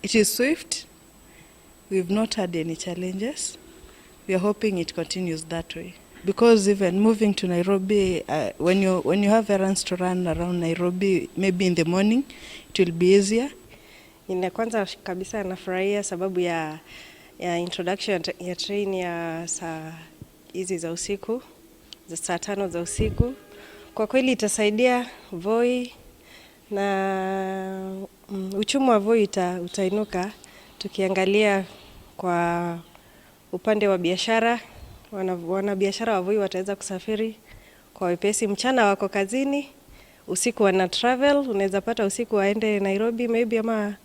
It is swift. We've not had any challenges. We are hoping it continues that way. Because even moving to Nairobi, when you have errands to run around Nairobi, maybe in the morning, it will be easier. Kwanza kabisa nafurahia sababu ya introduction ya train ya saa hizi za usiku, za saa 5 za usiku. Kwa kweli itasaidia Voi na uchumi wa Voi utainuka. Tukiangalia kwa upande wa biashara, wanabiashara wa Voi wataweza kusafiri kwa wepesi. Mchana wako kazini, usiku wana travel, unaweza pata usiku waende Nairobi maybe ama